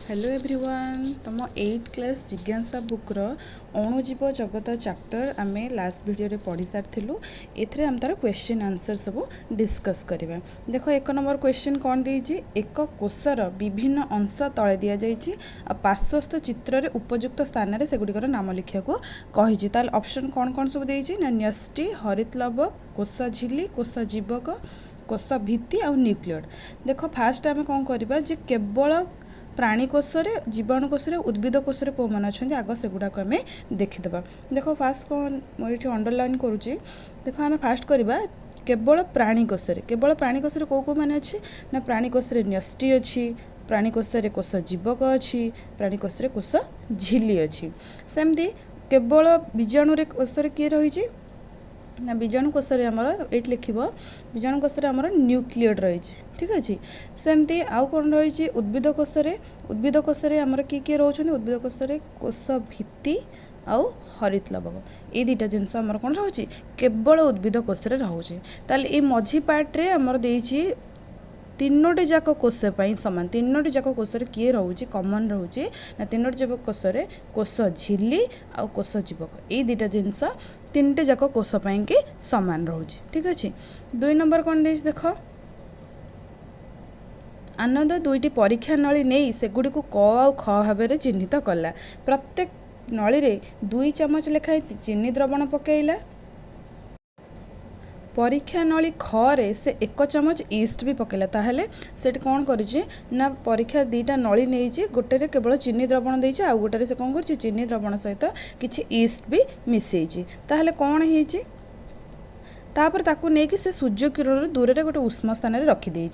Hello everyone तुम 8th class जिज्ञासा बुक्र अणुजीव जगत चैप्टर आम लास्ट वीडियो रे पढ़ी सारूँ। एथरे आम तार क्वेश्चन आंसर सब डिस्कस करवा। देख एक नंबर क्वेश्चन कौन देइछि, एक कोषर विभिन्न अंश तले दि जाइछि पार्श्वस्थ चित्र रे उपयुक्त स्थान रे सेगुड़िकर नाम लिखा को कही। ताल ऑप्शन कौन कौन सब देइछि ना न्यष्टि, हरितलवक, कोष झिल्ली, कोष जीवक, कोष भित्ति आ न्यूक्लियड। देख फास्ट आम कौन करबा जे केवल प्राणी कोषरे, जीवाणु कोषरे, उद्भिद कोषरे कौ मैंने अच्छा आग से गुड़ाक आम देखीदे। देख फास्ट कौन मुझे अंडरलाइन करुच्ची। देख आम फास्ट करवा केवल प्राणी कोषरे। केवल प्राणी कोषरे कौ कौ मैंने अच्छे ना प्राणी कोषरे न्यष्टि अच्छी, प्राणी कोषरे कोष जीवक अच्छी, प्राणी कोषरे कोष झिल्ली अच्छी। सेमती केवल बीजाणु कोषरे किए रही ना बीजाणु कोषरे आमर ये लिख बीजाणु कोषरे आमर न्यूक्लियड रही। ठीक अच्छे। सेमती आउ कौन रही उद्भिद कोषरे। उद्भिद कोषरे आमर किए रोचते उद्भिद कोषरे कोष भित्ति आउ हरितलवक। ये दुटा जिनस आमर कौन रोचे केवल उद्भिद कोषरे रोचे। ताल ये मझी पार्ट्रे आमर देइछि तीनोटी जाक कोष सामान। तीनोटी जाक कोष किए रोचे कमन रोचे ना तीनोटी जाक कोष कोष झिल्ली आउ कोष जीवक। ये दुटा जिनस तीन टे जाक कोष कि सामान रोचे। ठीक अच्छे। 2 नंबर कौन देख देख आनंद दुईटी परीक्षा नली नहीं सेगुड़ी को क आ ख भाव चिन्हित कला। प्रत्येक नली रे 2 चमच लेखाएं चीनी द्रवण पकईला। परीक्षा नली खरे से 1 चमच ईस्ट भी पकईला। ताहले सेट कौन करिछि ना परीक्षा दीटा नली नहीं गोटे रे केवल चीनी द्रवण देइछि आ गोटे रे से कौन करछि चीनी द्रवण सहित किछि ईस्ट भी मिसेइछि। ताहले कौन हेइछि तापर ताकू नेकी से सूर्य किरण दूर रे गोटे उष्म स्थान में रखी।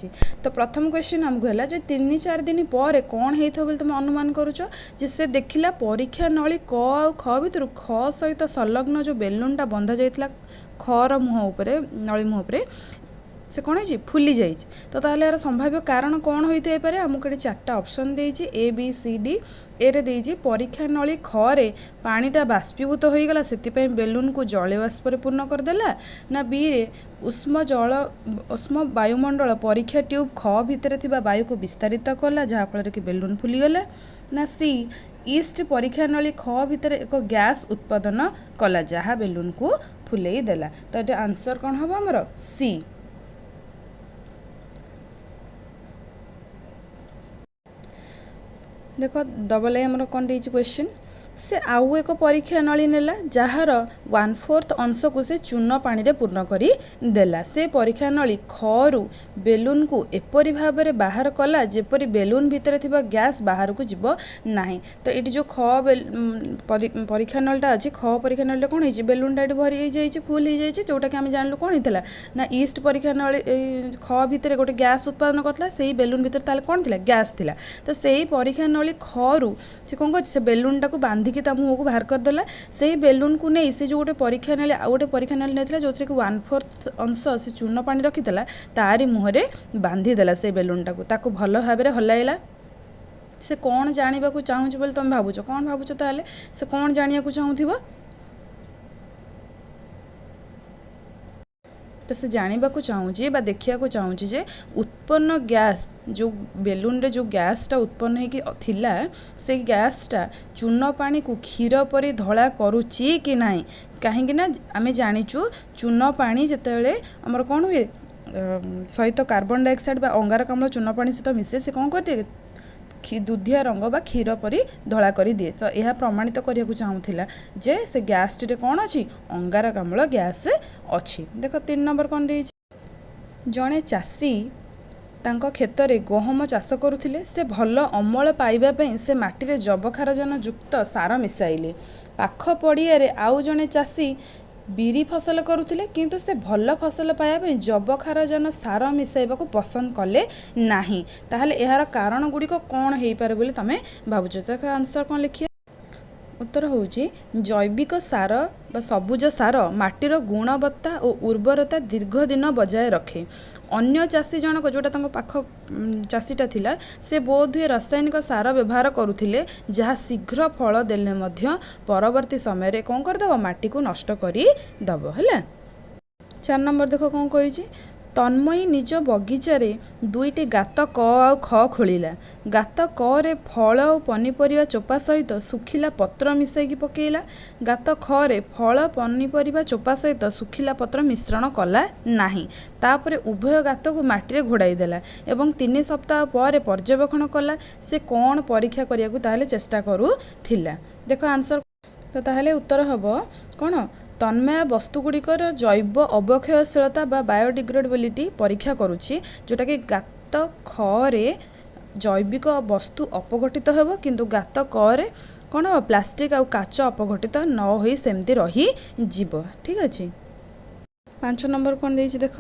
तो प्रथम क्वेश्चन आमको है जे 3-4 दिन पर कौन होता बोली तुम अनुमान करुच जे से देखला परीक्षा नली क आ ख भितर ख सहित संलग्न जो बेलूनटा बंधा जाइतला खर मुह उपरे नली मुह उपरे से कौन है फुली जाइए। तो ताहले यार संभाव्य कारण कौन होइते पारे आमको ये 4टा ऑप्शन देइछि ए बी सी डी। ए रे देइछि परीक्षा नली खरे पानीटा बाष्पीभूत हो गला से बेलून को जल बाष्प पूर्ण करदेला ना बी रे उष्म वायुमंडल परीक्षा ट्यूब ख भितर थिबा वायु को विस्तारित कला जहाँफल कि बेलून फुलीगला ना सी ईस्ट परीक्षा नली ख भितर एक गैस उत्पादन कला जहाँ बेलून को फुलई देला। तो ये आंसर कौन हम आमर सी। देख डबल ए आमर कौन देइछि क्वेश्चन से आउ एक परीक्षा नली नेला जार 1/4 अंश को से चून पानी रे पूर्ण करी देला। से परीक्षा नली खरु बेलून को एपरी भाव में बाहर कला जेपरी बेलून भितर थिबा गैस बाहर को जीव नाही। तो ये जो ख परीक्षा नलटा अच्छी ख परीक्षा नल कौन है बेलूनटा ये भरी जाइए फुल हो जाइए जोटा कि आम जानलु कौन होता ना ईस्ट परीक्षा नली ख भितर गोटे गैस उत्पादन करता से बेलून भितर ताले कौन थिला गैस थिला। तो सही परीक्षा नली खरु से कौन कर से बेलूनटा को बांधिकी ता मुह को बाहर करदेला। से बेलून को नहीं से जो गोटे परीक्षा नली आ गोटे परीक्षा नली नहीं जो कि 1/4 अंश से चून पानी रखीला तारी मुहरे बांधिदेला से बेलूनटा को ताको भल भाव में हलाइला। से कौन जाना चाहूँ बोले तुम भावुच कौन भावुच ताले से कौन जाना चाहूब तो से जानवा चाहूँगी बा देखा चाहूँगी जे उत्पन्न गैस जो बेलून रे जो गैसटा उत्पन्न होता से गैसटा चून पानी को क्षीर परी धला करुच्ची कि नहीं। कहीं ना आम जाचु चून पानी जितेबाला आमर कौन हुए सहित कार्बन डाइऑक्साइड बा अंगारकाम्ल चून पानी सहित मिसे से कौन करते दुधिया रंग बा क्षीर परी धला कर दिए। तो यह प्रमाणित करने चाहूला जे से गैस टी कौन अच्छी अंगारकाम्ल गैस अच्छी। देख 3 नंबर कौन दे जड़े चाषी तांको खेत रे गहम चाष करुथिले से भल अमल पाइबा पई से माटी रे जबखारजन युक्त सार मिसाइले। पाख पड़िया रे आउ जड़े चाषी बिरी फसल करुथिले किंतु से भल फसल पाइबा जबखारजन सार मिसाइबा को पसंद कले नाही। ताहले एहार कारण गुड़िक कौन हो पारे बोली तमें भावुच। तो आंसर कौन लिखिए उत्तर होउची जैविक सार बा सबुज सार माटीर गुणवत्ता और उर्वरता दीर्घ दिन बजाय रखे। अन्य चाषी जनक जोटा पाख चाषीटा थिला से बोध हुए रासायनिक सार व्यवहार करुथिले जहाँ शीघ्र फल देले मध्य परवर्ती समय रे कौन करदब माटी को नष्ट करी दब है। 4 नंबर देख कौन कही ତନ୍ମୟୀ ନିଜ ବଗିଚାରେ ଦୁଇଟି ଗାତ କ ଆଉ ଖ ଖୋଳିଲା। ଗାତ କରେ ଫଳ ଓ ପନିପରିବା ଚୋପା ସହିତ ଶୁଖିଲା ପତ୍ର ମିଶାଇକି ପକେଇଲା। ଗାତ ଖରେ ଫଳ ପନିପରିବା ଚୋପା ସହିତ ଶୁଖିଲା ପତ୍ର ମିଶ୍ରଣ କଲା ନାହିଁ। ତାପରେ ଉଭୟ ଗାତକୁ ମାଟିରେ ଘୋଡ଼ାଇ ଦେଲା ଏବଂ 3 ସପ୍ତାହ ପରେ ପର୍ଯ୍ୟବେକ୍ଷଣ କଲା। ସେ କ'ଣ ପରୀକ୍ଷା କରିବାକୁ ତାହେଲେ ଚେଷ୍ଟା କରୁଥିଲା? ଦେଖ ଆନ୍ସର। ତ ତାହେଲେ ଉତ୍ତର ହେବ କ'ଣ? ତନ୍ମୟ ବସ୍ତୁଗୁଡ଼ିକର ଜୈବ ଅବକ୍ଷୟଶୀଳତା ବା ବାୟୋଡିଗ୍ରେଡେବିଲିଟି ପରୀକ୍ଷା କରୁଛି, ଯେଉଁଟାକି ଗାତ ଖରେ ଜୈବିକ ବସ୍ତୁ ଅପଘଟିତ ହେବ କିନ୍ତୁ ଗାତ କରେ କ'ଣ ପ୍ଲାଷ୍ଟିକ୍ ଆଉ କାଚ ଅପଘଟିତ ନ ହୋଇ ସେମିତି ରହିଯିବ। ଠିକ୍ ଅଛି। 5 ନମ୍ବର କ'ଣ ଦେଇଛି ଦେଖ।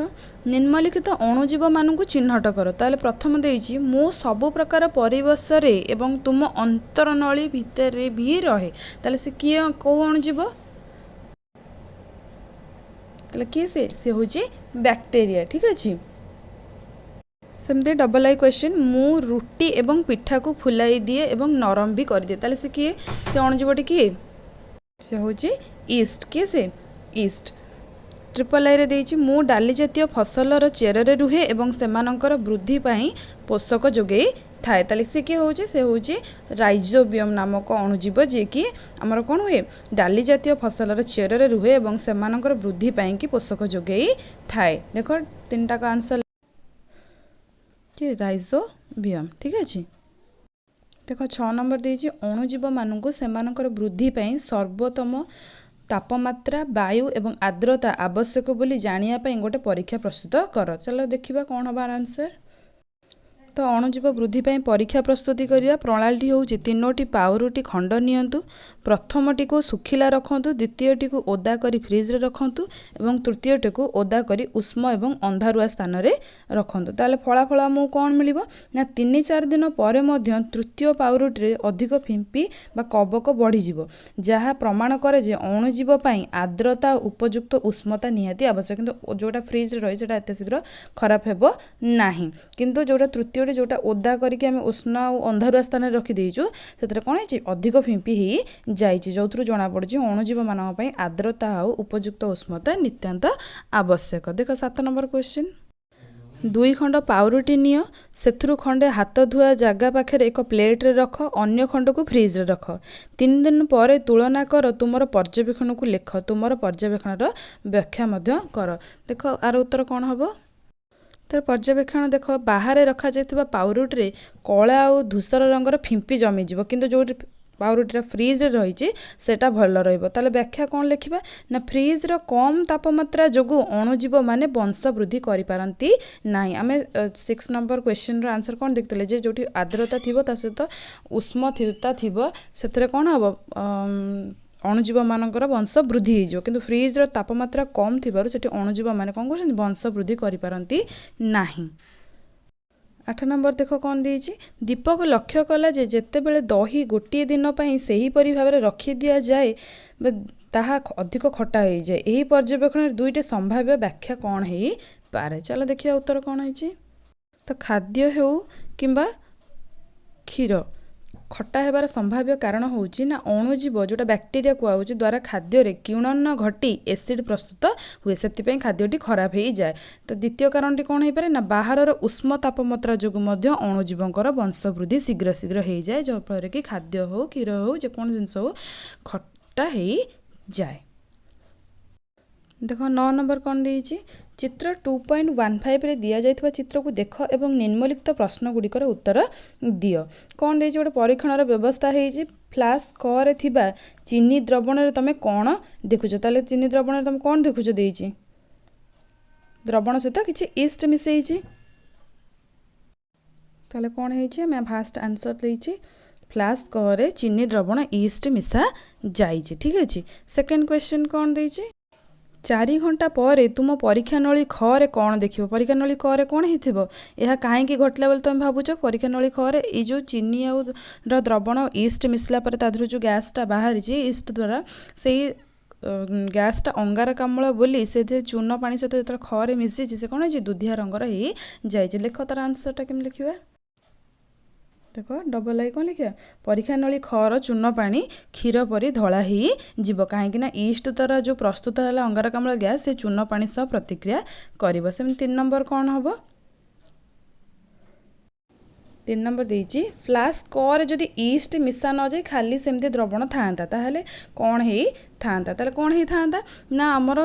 ନିମ୍ନଲିଖିତ ଅଣୁଜୀବମାନଙ୍କୁ ଚିହ୍ନଟ କର। ତାହେଲେ ପ୍ରଥମ ଦେଇଛି ମୁଁ ସବୁ ପ୍ରକାର ପରିବେଶରେ ଏବଂ ତୁମ ଅନ୍ତରନଳୀ ଭିତରେ ବି ରହେ। ତାହେଲେ ସେ କିଏ କେଉଁ ଅଣୁଜୀବ? ତାହେଲେ କିଏ ସେ ହେଉଛି ବ୍ୟାକ୍ଟେରିଆ। ଠିକ୍ ଅଛି। ସେମିତି ଡବଲ ଆଇ କ୍ୱେଶ୍ଚିନ୍ ମୁଁ ରୁଟି ଏବଂ ପିଠାକୁ ଫୁଲାଇ ଦିଏ ଏବଂ ନରମ ବି କରିଦିଏ। ତାହେଲେ ସେ କିଏ? ସେ ଅଣୁଜୀବଟି କିଏ? ସେ ହେଉଛି ଇଷ୍ଟ। କିଏ ସେ? ଇଷ୍ଟ। ଟ୍ରିପଲ ଆଇରେ ଦେଇଛି ମୁଁ ଡାଲି ଜାତୀୟ ଫସଲର ଚେରରେ ରୁହେ ଏବଂ ସେମାନଙ୍କର ବୃଦ୍ଧି ପାଇଁ ପୋଷକ ଯୋଗାଇ ଥାଏ। ତାହେଲେ ସେ କିଏ ହେଉଛି? ସେ ହେଉଛି ରାଇଜୋବିୟମ୍ ନାମକ ଅଣୁଜୀବ, ଯିଏକି ଆମର କ'ଣ ହୁଏ? ଡାଲି ଜାତୀୟ ଫସଲର ଚେରରେ ରୁହେ ଏବଂ ସେମାନଙ୍କର ବୃଦ୍ଧି ପାଇଁକି ପୋଷକ ଯୋଗାଇ ଥାଏ। ଦେଖ 3ଟାକ ଆନ୍ସର କି ରାଇଜୋବିୟମ୍। ଠିକ୍ ଅଛି। ଦେଖ 6 ନମ୍ବର ଦେଇଛି ଅଣୁଜୀବମାନଙ୍କୁ ସେମାନଙ୍କର ବୃଦ୍ଧି ପାଇଁ ସର୍ବୋତ୍ତମ ତାପମାତ୍ରା, ବାୟୁ ଏବଂ ଆର୍ଦ୍ରତା ଆବଶ୍ୟକ ବୋଲି ଜାଣିବା ପାଇଁ ଗୋଟେ ପରୀକ୍ଷା ପ୍ରସ୍ତୁତ କର। ଚାଲ ଦେଖିବା କ'ଣ ହେବ ଆନ୍ସର। ତ ଅଣୁଜୀବ ବୃଦ୍ଧି ପାଇଁ ପରୀକ୍ଷା ପ୍ରସ୍ତୁତି କରିବା ପ୍ରଣାଳୀଟି ହେଉଛି 3ଟି ପାଉରୁଟି ଖଣ୍ଡ ନିଅନ୍ତୁ। ପ୍ରଥମଟିକୁ ଶୁଖିଲା ରଖନ୍ତୁ, ଦ୍ୱିତୀୟଟିକୁ ଓଦା କରି ଫ୍ରିଜରେ ରଖନ୍ତୁ ଏବଂ ତୃତୀୟଟିକୁ ଓଦା କରି ଉଷ୍ମ ଏବଂ ଅନ୍ଧାରୁଆ ସ୍ଥାନରେ ରଖନ୍ତୁ। ତାହେଲେ ଫଳାଫଳ ଆମକୁ କ'ଣ ମିଳିବ ନା 3-4 ଦିନ ପରେ ମଧ୍ୟ ତୃତୀୟ ପାଉରୁଟିରେ ଅଧିକ ଫିମ୍ପି ବା କବକ ବଢ଼ିଯିବ, ଯାହା ପ୍ରମାଣ କରେ ଯେ ଅଣୁଜୀବ ପାଇଁ ଆର୍ଦ୍ରତା ଉପଯୁକ୍ତ ଉଷ୍ମତା ନିହାତି ଆବଶ୍ୟକ। କିନ୍ତୁ ଯେଉଁଟା ଫ୍ରିଜରେ ରହି ସେଇଟା ଏତେ ଶୀଘ୍ର ଖରାପ ହେବ ନାହିଁ। କିନ୍ତୁ ଯେଉଁଟା ତୃତୀୟଟି ଯେଉଁଟା ଓଦା କରିକି ଆମେ ଉଷ୍ଣ ଆଉ ଅନ୍ଧାରୁଆ ସ୍ଥାନରେ ରଖିଦେଇଛୁ ସେଥିରେ କ'ଣ ହେଇଛି? ଅଧିକ ଫିମ୍ପି ହେଇଯାଇଛି, ଯେଉଁଥିରୁ ଜଣାପଡ଼ୁଛି ଅଣୁଜୀବମାନଙ୍କ ପାଇଁ ଆର୍ଦ୍ରତା ଆଉ ଉପଯୁକ୍ତ ଉଷ୍ମତା ନିତାନ୍ତ ଆବଶ୍ୟକ। ଦେଖ 7 ନମ୍ବର କ୍ୱେଶ୍ଚିନ୍। 2 ଖଣ୍ଡ ପାଉରୁଟି ନିଅ, ସେଥିରୁ ଖଣ୍ଡେ ହାତ ଧୁଆ ଜାଗା ପାଖରେ ଏକ ପ୍ଲେଟ୍ରେ ରଖ, ଅନ୍ୟ ଖଣ୍ଡକୁ ଫ୍ରିଜରେ ରଖ। 3 ଦିନ ପରେ ତୁଳନା କର, ତୁମର ପର୍ଯ୍ୟବେକ୍ଷଣକୁ ଲେଖ, ତୁମର ପର୍ଯ୍ୟବେକ୍ଷଣର ବ୍ୟାଖ୍ୟା ମଧ୍ୟ କର। ଦେଖ ଆର ଉତ୍ତର କ'ଣ ହେବ? ତ ପର୍ଯ୍ୟବେକ୍ଷଣ ଦେଖ, ବାହାରେ ରଖାଯାଇଥିବା ପାଉରୁଟିରେ କଳା ଆଉ ଧୂସର ରଙ୍ଗର ଫିମ୍ପି ଜମିଯିବ, କିନ୍ତୁ ଯେଉଁଠି ପାଉରୁଟିଟା ଫ୍ରିଜରେ ରହିଛି ସେଇଟା ଭଲ ରହିବ। ତାହେଲେ ବ୍ୟାଖ୍ୟା କ'ଣ ଲେଖିବା ନା ଫ୍ରିଜର କମ୍ ତାପମାତ୍ରା ଯୋଗୁଁ ଅଣୁଜୀବମାନେ ବଂଶ ବୃଦ୍ଧି କରିପାରନ୍ତି ନାହିଁ। ଆମେ 6 ନମ୍ବର କ୍ୱେଶ୍ଚିନ୍ର ଆନ୍ସର କ'ଣ ଦେଖିଥିଲେ ଯେ ଯେଉଁଠି ଆର୍ଦ୍ରତା ଥିବ ତା ସହିତ ଉଷ୍ମତା ଥିବ ସେଥିରେ କ'ଣ ହେବ? ଅଣୁଜୀବମାନଙ୍କର ବଂଶ ବୃଦ୍ଧି ହେଇଯିବ, କିନ୍ତୁ ଫ୍ରିଜର ତାପମାତ୍ରା କମ୍ ଥିବାରୁ ସେଠି ଅଣୁଜୀବମାନେ କ'ଣ କରୁଛନ୍ତି? ବଂଶ ବୃଦ୍ଧି କରିପାରନ୍ତି ନାହିଁ। 8 ନମ୍ବର ଦେଖ କ'ଣ ଦେଇଛି। ଦୀପକ ଲକ୍ଷ୍ୟ କଲା ଯେ ଯେତେବେଳେ ଦହି ଗୋଟିଏ ଦିନ ପାଇଁ ସେହିପରି ଭାବରେ ରଖିଦିଆଯାଏ ତାହା ଅଧିକ ଖଟା ହୋଇଯାଏ। ଏହି ପର୍ଯ୍ୟବେକ୍ଷଣରେ 2ଟି ସମ୍ଭାବ୍ୟ ବ୍ୟାଖ୍ୟା କ'ଣ ହେଇପାରେ? ଚାଲ ଦେଖିବା ଉତ୍ତର କ'ଣ ହେଇଛି। ତ ଖାଦ୍ୟ ହେଉ କିମ୍ବା କ୍ଷୀର ଖଟା ହେବାର ସମ୍ଭାବ୍ୟ କାରଣ ହେଉଛି ନା ଅଣୁଜୀବ ଯେଉଁଟା ବ୍ୟାକ୍ଟେରିଆ କୁହାହେଉଛି ଦ୍ୱାରା ଖାଦ୍ୟରେ କିଣନ ଘଟି ଏସିଡ୍ ପ୍ରସ୍ତୁତ ହୁଏ, ସେଥିପାଇଁ ଖାଦ୍ୟଟି ଖରାପ ହେଇଯାଏ। ତ ଦ୍ୱିତୀୟ କାରଣଟି କ'ଣ ହେଇପାରେ ନା ବାହାରର ଉଷ୍ମ ତାପମାତ୍ରା ଯୋଗୁଁ ମଧ୍ୟ ଅଣୁଜୀବଙ୍କର ବଂଶ ବୃଦ୍ଧି ଶୀଘ୍ର ହେଇଯାଏ, ଯାହାଫଳରେ କି ଖାଦ୍ୟ ହେଉ କ୍ଷୀର ହେଉ ଯେକୌଣସି ଜିନିଷ ହେଉ ଖଟା ହେଇଯାଏ। ଦେଖ 9 ନମ୍ବର କ'ଣ ଦେଇଛି। ଚିତ୍ର 2.15ରେ ଦିଆଯାଇଥିବା ଚିତ୍ରକୁ ଦେଖ ଏବଂ ନିମ୍ନଲିଖିତ ପ୍ରଶ୍ନଗୁଡ଼ିକର ଉତ୍ତର ଦିଅ। କ'ଣ ଦେଇଛି? ଗୋଟେ ପରୀକ୍ଷଣର ବ୍ୟବସ୍ଥା ହେଇଛି। ଫ୍ଲାସ୍କରେ ଥିବା ଚିନି ଦ୍ରବଣରେ ତୁମେ କ'ଣ ଦେଖୁଛ? ତାହେଲେ ଚିନି ଦ୍ରବଣରେ ତୁମେ କ'ଣ ଦେଖୁଛ? ଦେଇଛି ଦ୍ରବଣ ସହିତ କିଛି ଇଷ୍ଟ ମିଶେଇଛି। ତାହେଲେ କ'ଣ ହେଇଛି? ଆମେ ଫାଷ୍ଟ ଆନ୍ସର ଦେଇଛି ଫ୍ଲାସ୍କରେ ଚିନି ଦ୍ରବଣ ଇଷ୍ଟ ମିଶା ଯାଇଛି। ଠିକ୍ ଅଛି। ସେକେଣ୍ଡ କ୍ୱେଶ୍ଚିନ୍ କ'ଣ ଦେଇଛି? 4 ଘଣ୍ଟା ପରେ ତୁମ ପରୀକ୍ଷା ନଳୀ ଖରେ କ'ଣ ଦେଖିବ? ପରୀକ୍ଷା ନଳୀ ଖରେ କ'ଣ ହେଇଥିବ? ଏହା କାହିଁକି ଘଟିଲା ବୋଲି ତୁମେ ଭାବୁଛ? ପରୀକ୍ଷା ନଳୀ ଖରେ ଏଇ ଯେଉଁ ଚିନି ଆଉ ଦ୍ରବଣ ଇଷ୍ଟ ମିଶିଲା ପରେ ତା ଦେହରୁ ଯେଉଁ ଗ୍ୟାସ୍ଟା ବାହାରିଛି ଇଷ୍ଟ ଦ୍ୱାରା, ସେଇ ଗ୍ୟାସ୍ଟା ଅଙ୍ଗାରକାମ୍ଳ ବୋଲି ସେଥିରେ ଚୂନ ପାଣି ସହିତ ଯେତେବେଳେ ଖରେ ମିଶିଛି ସେ କ'ଣ ହେଇଛି? ଦୁଧିଆ ରଙ୍ଗର ହେଇଯାଇଛି। ଲେଖ ତାର ଆନ୍ସରଟା କେମିତି ଲେଖିବା? ଦେଖ ଡବଲ ଆଇ କ'ଣ ଲେଖିବା ପରୀକ୍ଷା ନଳୀ ଖର ଚୂନ ପାଣି କ୍ଷୀର ପରି ଧଳା ହେଇଯିବ କାହିଁକି ନା ଇଷ୍ଟ ଦ୍ୱାରା ଯେଉଁ ପ୍ରସ୍ତୁତ ହେଲା ଅଙ୍ଗାରକାମ୍ଳ ଗ୍ୟାସ୍ ସେ ଚୂନ ପାଣି ସହ ପ୍ରତିକ୍ରିୟା କରିବ। ସେମିତି 3 ନମ୍ବର କ'ଣ ହେବ 3 ନମ୍ବର ଦେଇଛି ଫ୍ଲାସ୍କ କରେ ଯଦି ଇଷ୍ଟ ମିଶା ନ ଯାଇ ଖାଲି ସେମିତି ଦ୍ରବଣ ଥାଆନ୍ତା ତାହେଲେ କ'ଣ ହେଇଥାନ୍ତା ନା ଆମର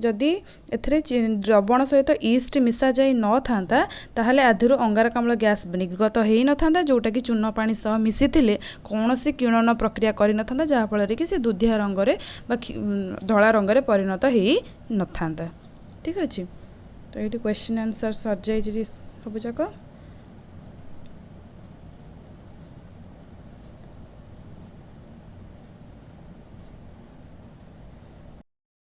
ଯଦି ଏଥିରେ ଦ୍ରବଣ ସହିତ ଇଷ୍ଟ ମିଶା ଯାଇ ନଥାନ୍ତା ତାହେଲେ ଆଧିରୁ ଅଙ୍ଗାରକାମ୍ଳ ଗ୍ୟାସ୍ ନିର୍ଗତ ହେଇନଥାନ୍ତା ଯେଉଁଟାକି ଚୂନ ପାଣି ସହ ମିଶିଥିଲେ କୌଣସି କିଣନ ପ୍ରକ୍ରିୟା କରିନଥାନ୍ତା ଯାହାଫଳରେ କି ସେ ଦୁଧିଆ ରଙ୍ଗରେ ବା ଧଳା ରଙ୍ଗରେ ପରିଣତ ହେଇନଥାନ୍ତା। ଠିକ୍ ଅଛି ତ ଏଇଠି କ୍ୱେଶ୍ଚିନ୍ ଆନ୍ସର୍ ସରିଯାଇଛି ସବୁଯାକ।